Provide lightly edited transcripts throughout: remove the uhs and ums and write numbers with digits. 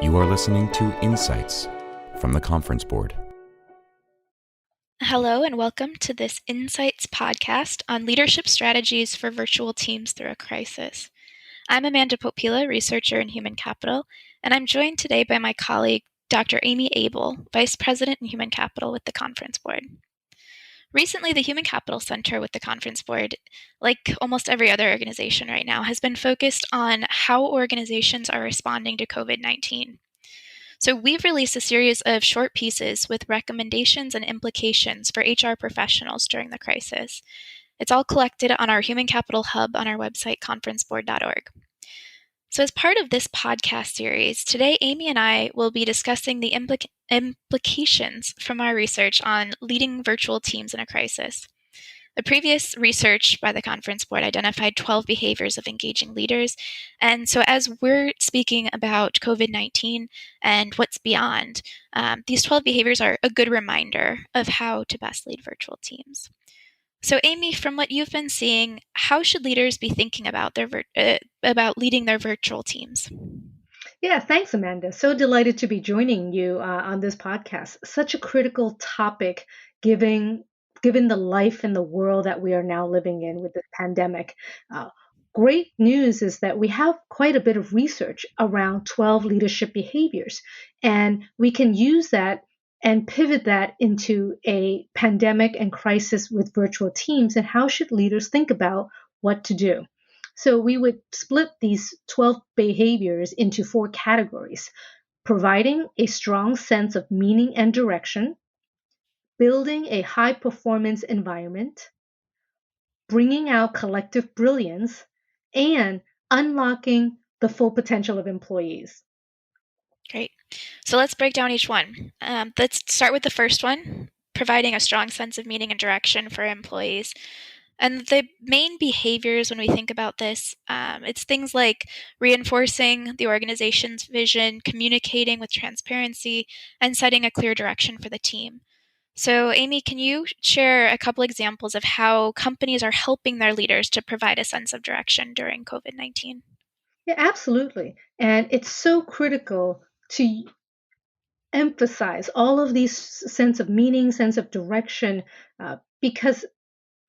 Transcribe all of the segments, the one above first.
You are listening to Insights from the Conference Board. Hello, and welcome to this Insights podcast on leadership strategies for virtual teams through a crisis. I'm Amanda Popila, researcher in human capital, and I'm joined today by my colleague, Dr. Amy Abel, vice president in human capital with the Conference Board. Recently, the Human Capital Center with the Conference Board, like almost every other organization right now, has been focused on how organizations are responding to COVID-19. So we've released a series of short pieces with recommendations and implications for HR professionals during the crisis. It's all collected on our Human Capital Hub on our website, conferenceboard.org. So as part of this podcast series, today Amy and I will be discussing the implications from our research on leading virtual teams in a crisis. The previous research by the Conference Board identified 12 behaviors of engaging leaders. And so as we're speaking about COVID-19 and what's beyond, these 12 behaviors are a good reminder of how to best lead virtual teams. So Amy, from what you've been seeing, how should leaders be thinking about about leading their virtual teams? Yeah, thanks, Amanda. So delighted to be joining you on this podcast. Such a critical topic, given given the life and the world that we are now living in with this pandemic. Uh, Great news is that we have quite a bit of research around 12 leadership behaviors, and we can use that and pivot that into a pandemic and crisis with virtual teams. And how should leaders think about what to do? So we would split these 12 behaviors into four categories: providing a strong sense of meaning and direction, building a high performance environment, bringing out collective brilliance, and unlocking the full potential of employees. Great. So let's break down each one. Let's start with the first one, providing a strong sense of meaning and direction for employees. And the main behaviors when we think about this, it's things like reinforcing the organization's vision, communicating with transparency, and setting a clear direction for the team. So, Amy, can you share a couple examples of how companies are helping their leaders to provide a sense of direction during COVID-19? Yeah, absolutely. And it's so critical to emphasize all of these sense of meaning, sense of direction, because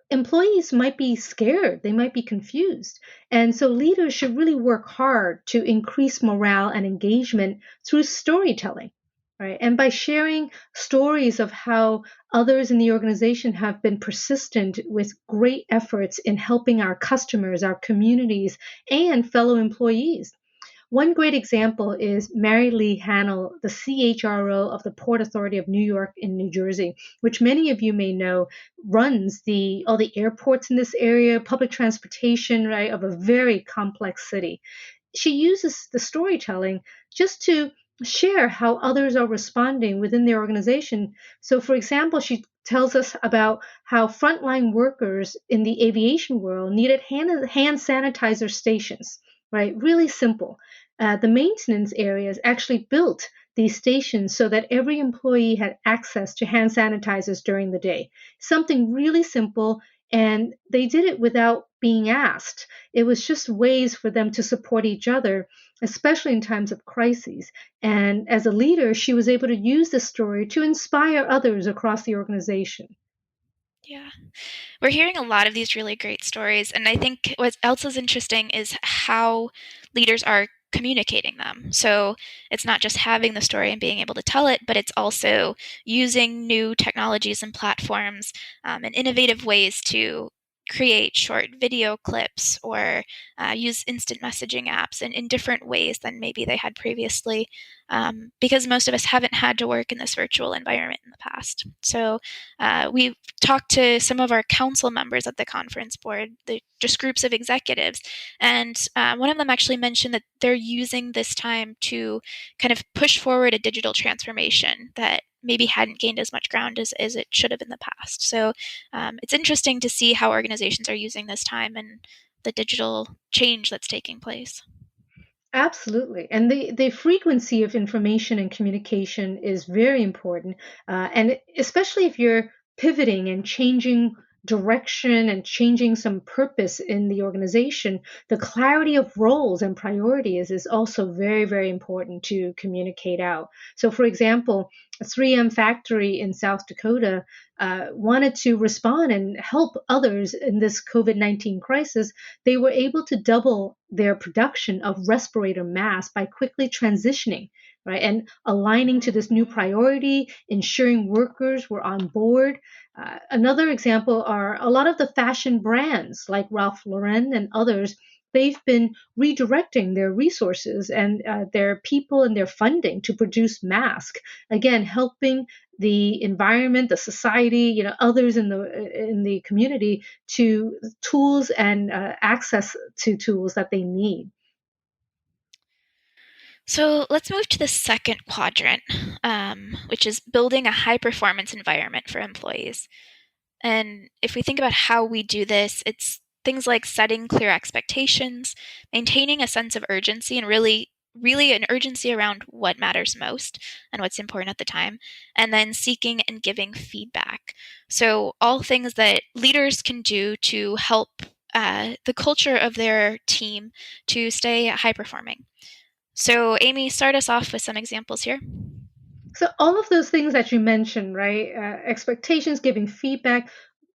employees might be scared, they might be confused. And so leaders should really work hard to increase morale and engagement through storytelling, right? And by sharing stories of how others in the organization have been persistent with great efforts in helping our customers, our communities, and fellow employees. One great example is Mary Lee Hanel, the CHRO of the Port Authority of New York and New Jersey, which many of you may know runs all the airports in this area, public transportation, right, of a very complex city. She uses the storytelling just to share how others are responding within the organization. So, for example, she tells us about how frontline workers in the aviation world needed hand sanitizer stations, right? Really simple. The maintenance areas actually built these stations so that every employee had access to hand sanitizers during the day. Something really simple, and they did it without being asked. It was just ways for them to support each other, especially in times of crises. And as a leader, she was able to use this story to inspire others across the organization. Yeah. We're hearing a lot of these really great stories, and I think what else is interesting is how leaders are communicating them. So it's not just having the story and being able to tell it, but it's also using new technologies and platforms and innovative ways to create short video clips or use instant messaging apps in different ways than maybe they had previously, because most of us haven't had to work in this virtual environment in the past. So we've talked to some of our council members at the conference board, just groups of executives, and one of them actually mentioned that they're using this time to kind of push forward a digital transformation that maybe hadn't gained as much ground as it should have in the past. So it's interesting to see how organizations are using this time and the digital change that's taking place. Absolutely. And the frequency of information and communication is very important. And especially if you're pivoting and changing direction and changing some purpose in the organization, the clarity of roles and priorities is also very, very important to communicate out. So, for example, a 3M factory in South Dakota wanted to respond and help others in this COVID-19 crisis. They were able to double their production of respirator masks by quickly transitioning, right, and aligning to this new priority, ensuring workers were on board. Another example are a lot of the fashion brands like Ralph Lauren and others. They've been redirecting their resources and their people and their funding to produce masks, again helping the environment, the society, others in the community to tools and access to tools that they need. So let's move to the second quadrant, which is building a high-performance environment for employees. And if we think about how we do this, it's things like setting clear expectations, maintaining a sense of urgency, and really an urgency around what matters most and what's important at the time, and then seeking and giving feedback. So all things that leaders can do to help the culture of their team to stay high performing. So Amy, start us off with some examples here. So all of those things that you mentioned, right? Expectations, giving feedback.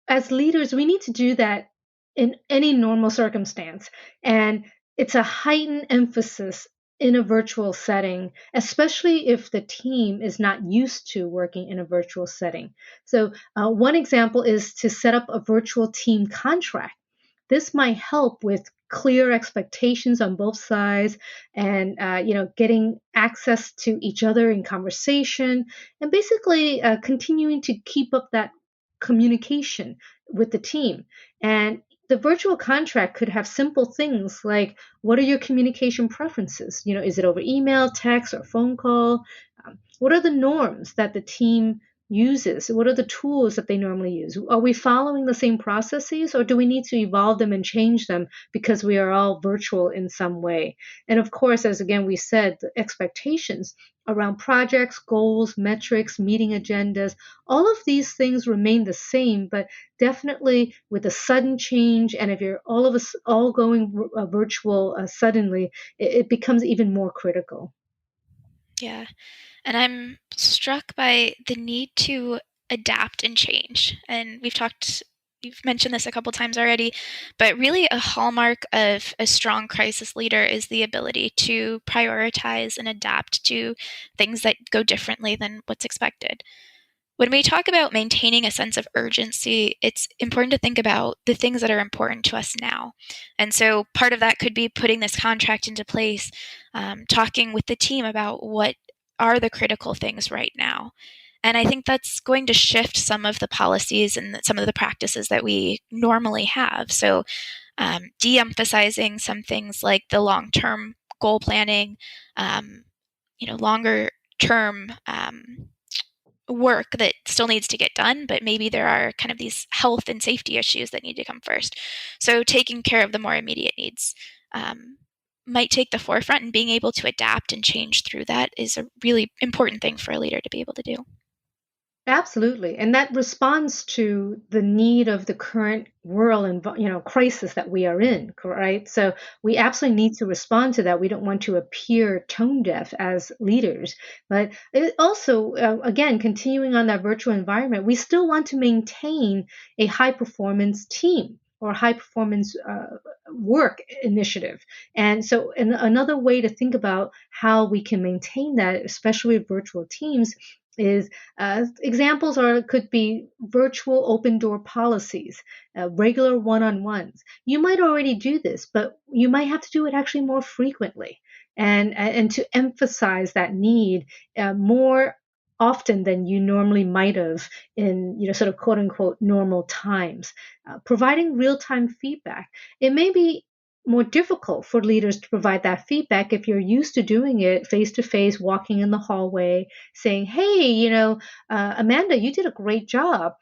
As leaders, we need to do that in any normal circumstance. And it's a heightened emphasis in a virtual setting, especially if the team is not used to working in a virtual setting. So one example is to set up a virtual team contract. This might help with clear expectations on both sides and getting access to each other in conversation and basically continuing to keep up that communication with the team. And the virtual contract could have simple things like, what are your communication preferences? Is it over email, text, or phone call? What are the norms that the team uses? What are the tools that they normally use? Are we following the same processes, or do we need to evolve them and change them because we are all virtual in some way? And of course, as again we said, the expectations around projects, goals, metrics, meeting agendas, all of these things remain the same, but definitely with a sudden change, and if you're all of us all going virtual suddenly, it becomes even more critical. Yeah. And I'm struck by the need to adapt and change. And you've mentioned this a couple times already, but really a hallmark of a strong crisis leader is the ability to prioritize and adapt to things that go differently than what's expected. When we talk about maintaining a sense of urgency, it's important to think about the things that are important to us now. And so part of that could be putting this contract into place, talking with the team about what are the critical things right now. And I think that's going to shift some of the policies and some of the practices that we normally have. So de-emphasizing some things like the long-term goal planning, longer term work that still needs to get done, but maybe there are kind of these health and safety issues that need to come first. So taking care of the more immediate needs might take the forefront, and being able to adapt and change through that is a really important thing for a leader to be able to do. Absolutely. And that responds to the need of the current world and crisis that we are in, right? So we absolutely need to respond to that. We don't want to appear tone deaf as leaders. But it also, again, continuing on that virtual environment, we still want to maintain a high performance team or high performance work initiative. And so another way to think about how we can maintain that, especially with virtual teams, is examples could be virtual open door policies, regular one-on-ones. You might already do this, but you might have to do it actually more frequently, and to emphasize that need more often than you normally might have in sort of quote unquote normal times. Providing real-time feedback. It may be more difficult for leaders to provide that feedback if you're used to doing it face to face, walking in the hallway, saying, "Hey, Amanda, you did a great job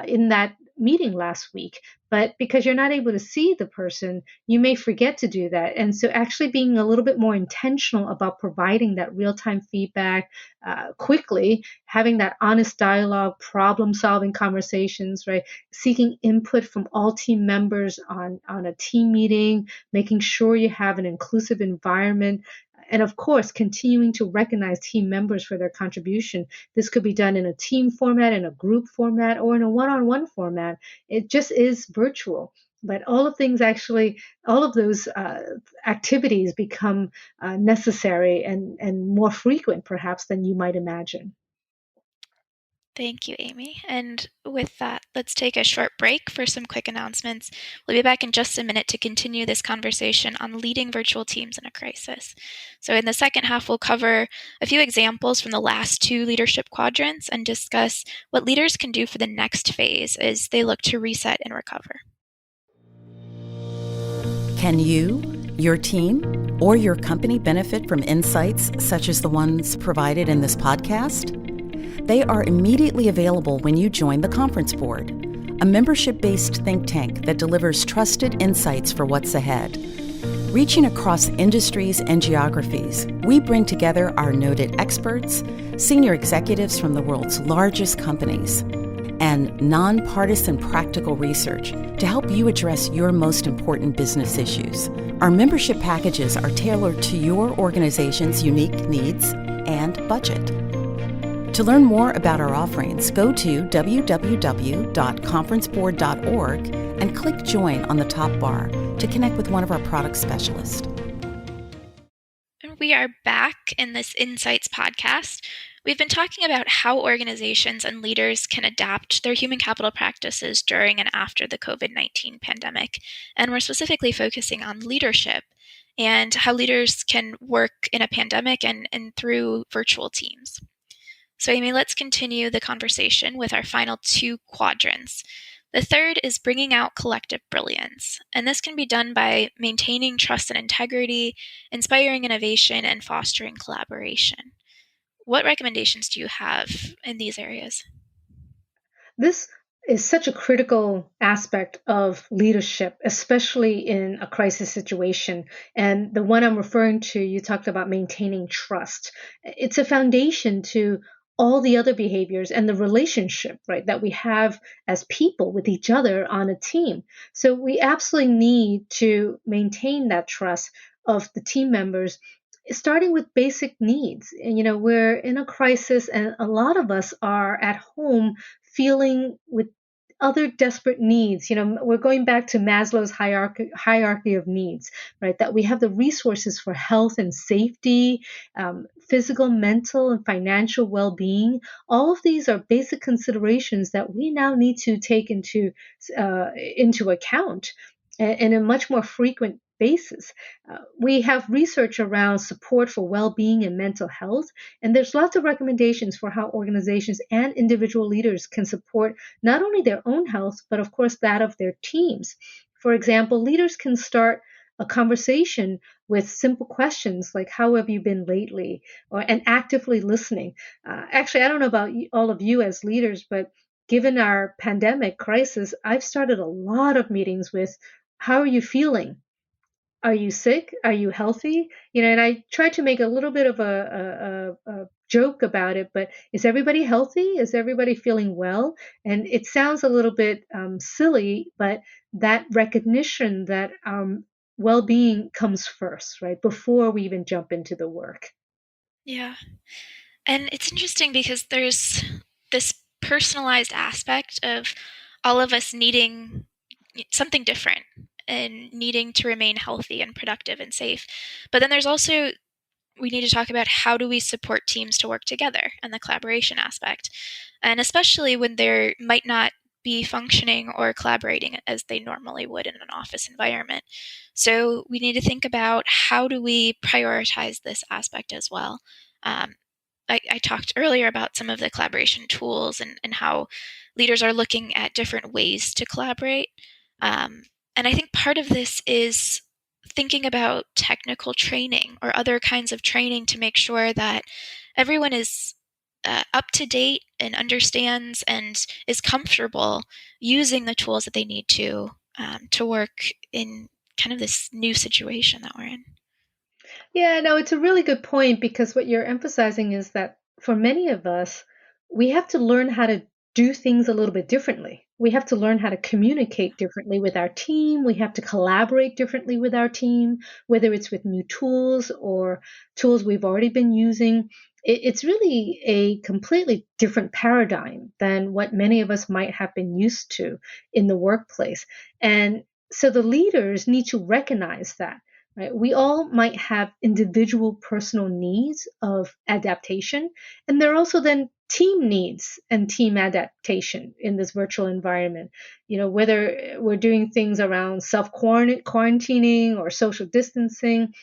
in that meeting last week. But because you're not able to see the person, you may forget to do that. And so actually being a little bit more intentional about providing that real-time feedback quickly, having that honest dialogue, problem-solving conversations, right? Seeking input from all team members on a team meeting, making sure you have an inclusive environment, and of course, continuing to recognize team members for their contribution. This could be done in a team format, in a group format, or in a one-on-one format. It just is virtual. But all of those activities become necessary and more frequent, perhaps, than you might imagine. Thank you, Amy. And with that, let's take a short break for some quick announcements. We'll be back in just a minute to continue this conversation on leading virtual teams in a crisis. So in the second half, we'll cover a few examples from the last two leadership quadrants and discuss what leaders can do for the next phase as they look to reset and recover. Can you, your team, or your company benefit from insights such as the ones provided in this podcast? They are immediately available when you join the Conference Board, a membership-based think tank that delivers trusted insights for what's ahead. Reaching across industries and geographies, we bring together our noted experts, senior executives from the world's largest companies, and nonpartisan practical research to help you address your most important business issues. Our membership packages are tailored to your organization's unique needs and budget. To learn more about our offerings, go to www.conferenceboard.org and click Join on the top bar to connect with one of our product specialists. We are back in this Insights podcast. We've been talking about how organizations and leaders can adapt their human capital practices during and after the COVID-19 pandemic. And we're specifically focusing on leadership and how leaders can work in a pandemic and through virtual teams. So Amy, let's continue the conversation with our final two quadrants. The third is bringing out collective brilliance, and this can be done by maintaining trust and integrity, inspiring innovation, and fostering collaboration. What recommendations do you have in these areas? This is such a critical aspect of leadership, especially in a crisis situation. And the one I'm referring to, you talked about maintaining trust. It's a foundation to all the other behaviors and the relationship, right, that we have as people with each other on a team. So we absolutely need to maintain that trust of the team members, starting with basic needs. And, we're in a crisis, and a lot of us are at home feeling with other desperate needs. We're going back to Maslow's hierarchy of needs, right? That we have the resources for health and safety, physical, mental, and financial well-being. All of these are basic considerations that we now need to take into account in a much more frequent basis. We have research around support for well-being and mental health, and there's lots of recommendations for how organizations and individual leaders can support not only their own health, but of course that of their teams. For example, leaders can start a conversation with simple questions like, how have you been lately? And actively listening. Actually, I don't know about all of you as leaders, but given our pandemic crisis, I've started a lot of meetings with, how are you feeling? Are you sick? Are you healthy? And I tried to make a little bit of a joke about it, but is everybody healthy? Is everybody feeling well? And it sounds a little bit silly, but that recognition that well-being comes first, right? Before we even jump into the work. Yeah. And it's interesting because there's this personalized aspect of all of us needing something different and needing to remain healthy and productive and safe. But then there's also, we need to talk about how do we support teams to work together and the collaboration aspect. And especially when they might not be functioning or collaborating as they normally would in an office environment. So we need to think about how do we prioritize this aspect as well. I talked earlier about some of the collaboration tools and how leaders are looking at different ways to collaborate. And I think part of this is thinking about technical training or other kinds of training to make sure that everyone is up to date and understands and is comfortable using the tools that they need to work in kind of this new situation that we're in. Yeah, no, it's a really good point because what you're emphasizing is that for many of us, we have to learn how to do things a little bit differently. We have to learn how to communicate differently with our team. We have to collaborate differently with our team, whether it's with new tools or tools we've already been using. It's really a completely different paradigm than what many of us might have been used to in the workplace. And so the leaders need to recognize that. Right? We all might have individual personal needs of adaptation, and there are also then team needs and team adaptation in this virtual environment. Whether we're doing things around self quarantining or social distancing,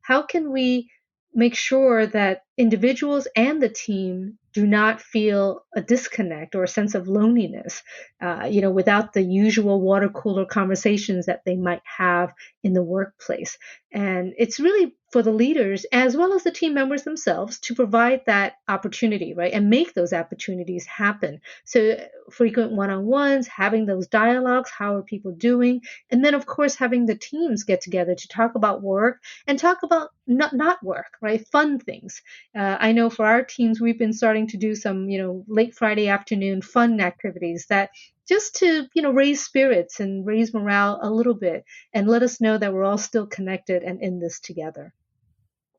how can we make sure that individuals and the team do not feel a disconnect or a sense of loneliness, without the usual water cooler conversations that they might have in the workplace. And it's really for the leaders as well as the team members themselves to provide that opportunity, right? And make those opportunities happen. So frequent one-on-ones, having those dialogues, how are people doing? And then of course, having the teams get together to talk about work and talk about not work, right? Fun things. I know for our teams, we've been starting to do some, late Friday afternoon fun activities that just to, raise spirits and raise morale a little bit and let us know that we're all still connected and in this together.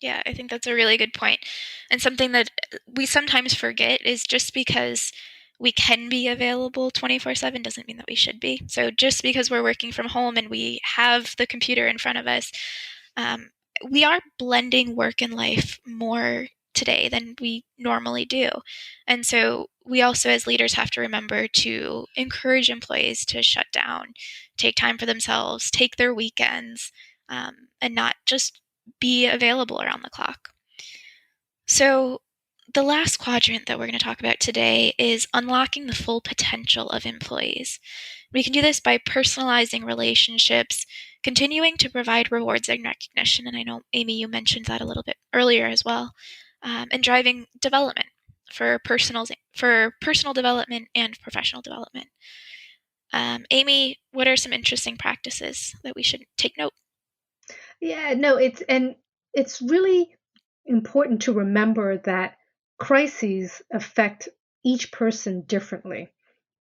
Yeah, I think that's a really good point. And something that we sometimes forget is just because we can be available 24/7 doesn't mean that we should be. So just because we're working from home and we have the computer in front of us, we are blending work and life more today than we normally do. And so we also as leaders have to remember to encourage employees to shut down, take time for themselves, take their weekends, and not just be available around the clock. So the last quadrant that we're going to talk about today is unlocking the full potential of employees. We can do this by personalizing relationships, continuing to provide rewards and recognition, and I know, Amy, you mentioned that a little bit earlier as well, and driving development for personal development and professional development. Amy, what are some interesting practices that we should take note? Yeah, no, it's really important to remember that crises affect each person differently.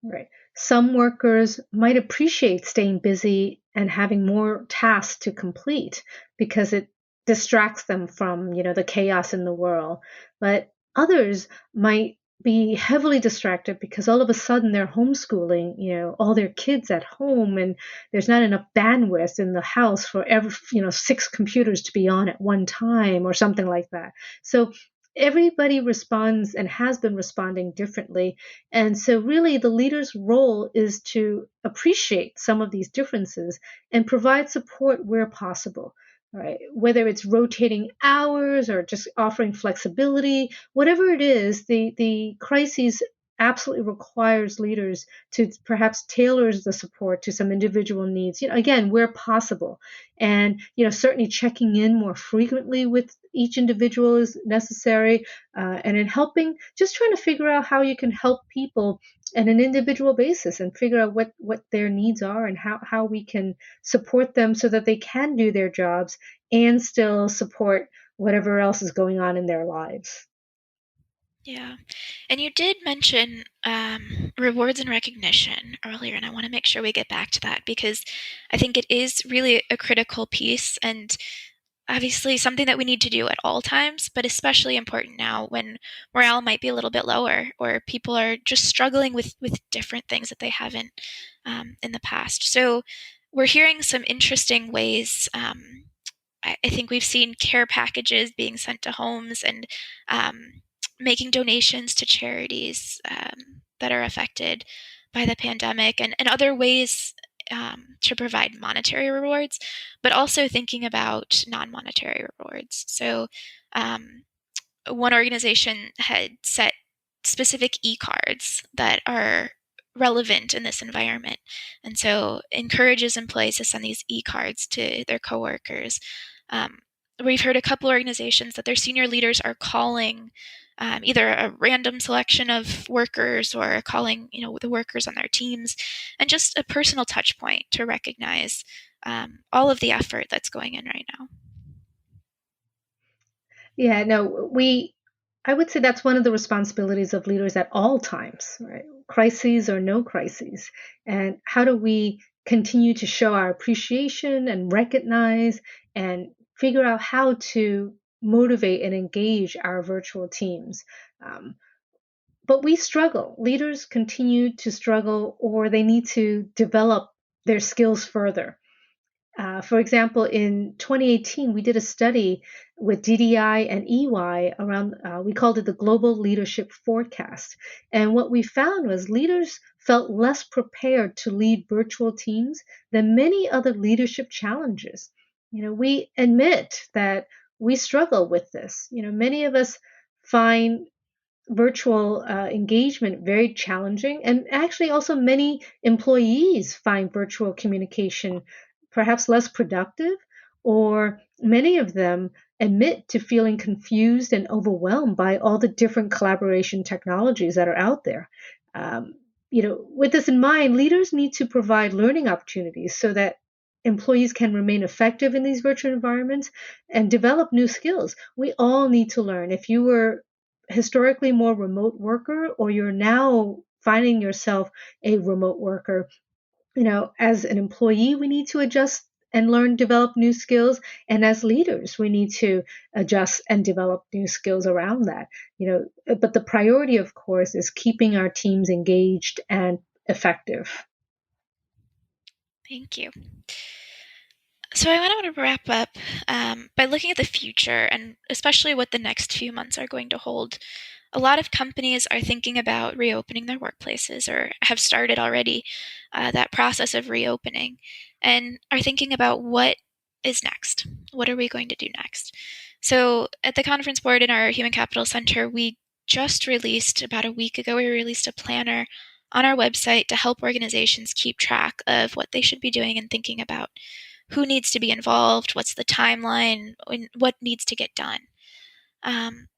Right. Some workers might appreciate staying busy and having more tasks to complete because it distracts them from, the chaos in the world. But others might be heavily distracted because all of a sudden they're homeschooling, all their kids at home and there's not enough bandwidth in the house for every, 6 computers to be on at one time or something like that. So everybody responds and has been responding differently. And so, really, the leader's role is to appreciate some of these differences and provide support where possible. Right? Whether it's rotating hours or just offering flexibility, whatever it is, the crises absolutely requires leaders to perhaps tailor the support to some individual needs, again, where possible. And, certainly checking in more frequently with each individual is necessary. And in helping, just trying to figure out how you can help people on an individual basis and figure out what their needs are and how we can support them so that they can do their jobs and still support whatever else is going on in their lives. Yeah. And you did mention rewards and recognition earlier, and I want to make sure we get back to that because I think it is really a critical piece and obviously something that we need to do at all times, but especially important now when morale might be a little bit lower or people are just struggling with different things that they haven't in the past. So we're hearing some interesting ways. I think we've seen care packages being sent to homes and making donations to charities that are affected by the pandemic and other ways to provide monetary rewards, but also thinking about non-monetary rewards. So one organization had set specific e-cards that are relevant in this environment. And so encourages employees to send these e-cards to their coworkers. We've heard a couple organizations that their senior leaders are calling either a random selection of workers or calling, the workers on their teams, and just a personal touch point to recognize all of the effort that's going in right now. Yeah, no, I would say that's one of the responsibilities of leaders at all times, right? Crises or no crises. And how do we continue to show our appreciation and recognize and figure out how to motivate and engage our virtual teams? Um, but we struggle. Leaders continue to struggle, or they need to develop their skills further. For example, in 2018, we did a study with DDI and EY around, we called it the Global Leadership Forecast. And what we found was leaders felt less prepared to lead virtual teams than many other leadership challenges. We admit that we struggle with this. Many of us find virtual engagement very challenging. And actually, also, many employees find virtual communication perhaps less productive, or many of them admit to feeling confused and overwhelmed by all the different collaboration technologies that are out there. Um, with this in mind, leaders need to provide learning opportunities so that employees can remain effective in these virtual environments and develop new skills. We all need to learn. If you were historically more remote worker, or you're now finding yourself a remote worker, as an employee, we need to adjust and learn, develop new skills. And as leaders, we need to adjust and develop new skills around that. But the priority, of course, is keeping our teams engaged and effective. Thank you. So I want to wrap up by looking at the future, and especially what the next few months are going to hold. A lot of companies are thinking about reopening their workplaces, or have started already that process of reopening, and are thinking about what is next. What are we going to do next? So at the Conference Board in our Human Capital Center, we just released, about a week ago, we released a planner on our website to help organizations keep track of what they should be doing and thinking about. Who needs to be involved? What's the timeline? And what needs to get done?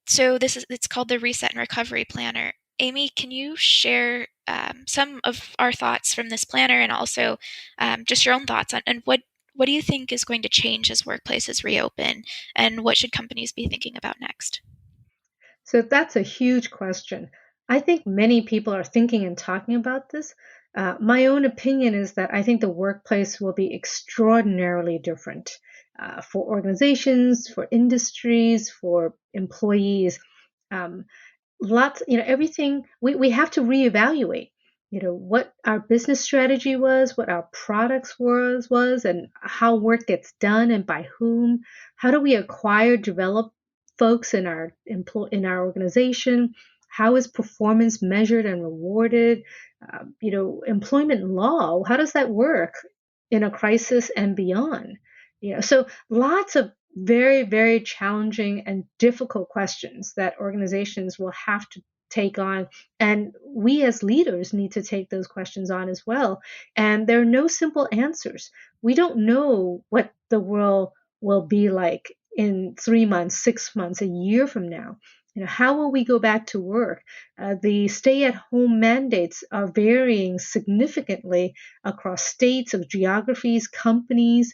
So it's called the Reset and Recovery Planner. Amy, can you share some of our thoughts from this planner, and also just your own thoughts on, and what do you think is going to change as workplaces reopen, and what should companies be thinking about next? So that's a huge question. I think many people are thinking and talking about this. My own opinion is that I think the workplace will be extraordinarily different for organizations, for industries, for employees. Um, Everything we have to reevaluate. What our business strategy was, what our products was, and how work gets done and by whom. How do we acquire, develop folks in our organization? How is performance measured and rewarded? Employment law, how does that work in a crisis and beyond? So lots of very, very challenging and difficult questions that organizations will have to take on. And we as leaders need to take those questions on as well. And there are no simple answers. We don't know what the world will be like in 3 months, 6 months, a year from now. How will we go back to work? The stay-at-home mandates are varying significantly across states, of geographies, companies.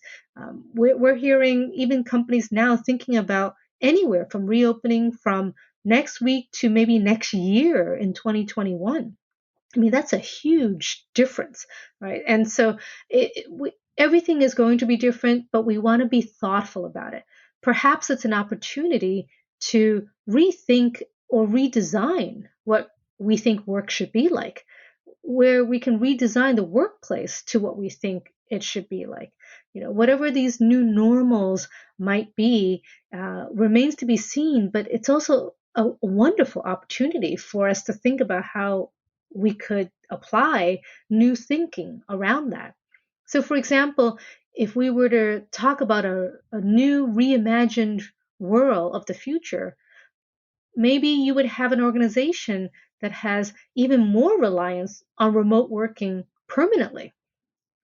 We're hearing even companies now thinking about anywhere from reopening from next week to maybe next year in 2021. I mean, that's a huge difference, right? And so everything is going to be different, but we want to be thoughtful about it. Perhaps it's an opportunity to rethink or redesign what we think work should be like, where we can redesign the workplace to what we think it should be like. Whatever these new normals might be remains to be seen, but it's also a wonderful opportunity for us to think about how we could apply new thinking around that. So, for example, if we were to talk about a new reimagined world of the future, maybe you would have an organization that has even more reliance on remote working permanently,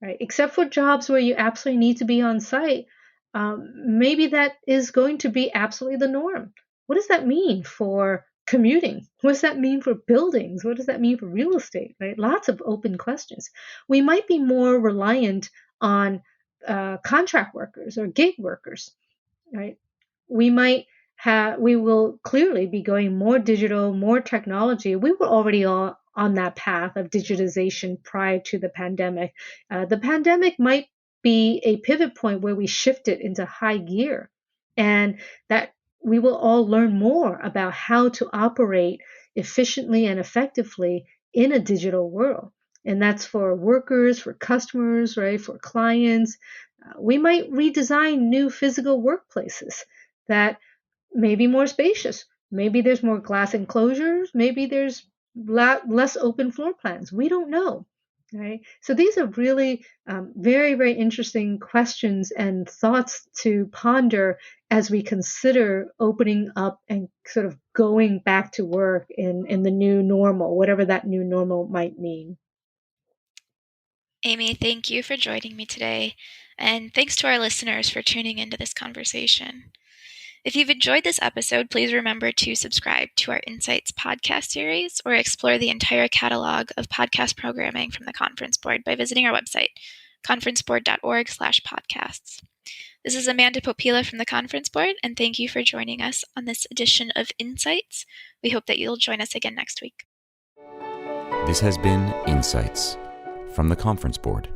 right? Except for jobs where you absolutely need to be on site, maybe that is going to be absolutely the norm. What does that mean for commuting? What does that mean for buildings? What does that mean for real estate, right? Lots of open questions. We might be more reliant on contract workers or gig workers, right? We will clearly be going more digital, more technology. We were already on that path of digitization prior to the pandemic. The pandemic might be a pivot point where we shift it into high gear, and that we will all learn more about how to operate efficiently and effectively in a digital world. And that's for workers, for customers, right? For clients. We might redesign new physical workplaces that may be more spacious. Maybe there's more glass enclosures. Maybe there's less open floor plans. We don't know. Right. So these are really very, very interesting questions and thoughts to ponder as we consider opening up and sort of going back to work in the new normal, whatever that new normal might mean. Amy, thank you for joining me today, and thanks to our listeners for tuning into this conversation. If you've enjoyed this episode, please remember to subscribe to our Insights podcast series or explore the entire catalog of podcast programming from the Conference Board by visiting our website, conferenceboard.org/podcasts. This is Amanda Popila from the Conference Board, and thank you for joining us on this edition of Insights. We hope that you'll join us again next week. This has been Insights from the Conference Board.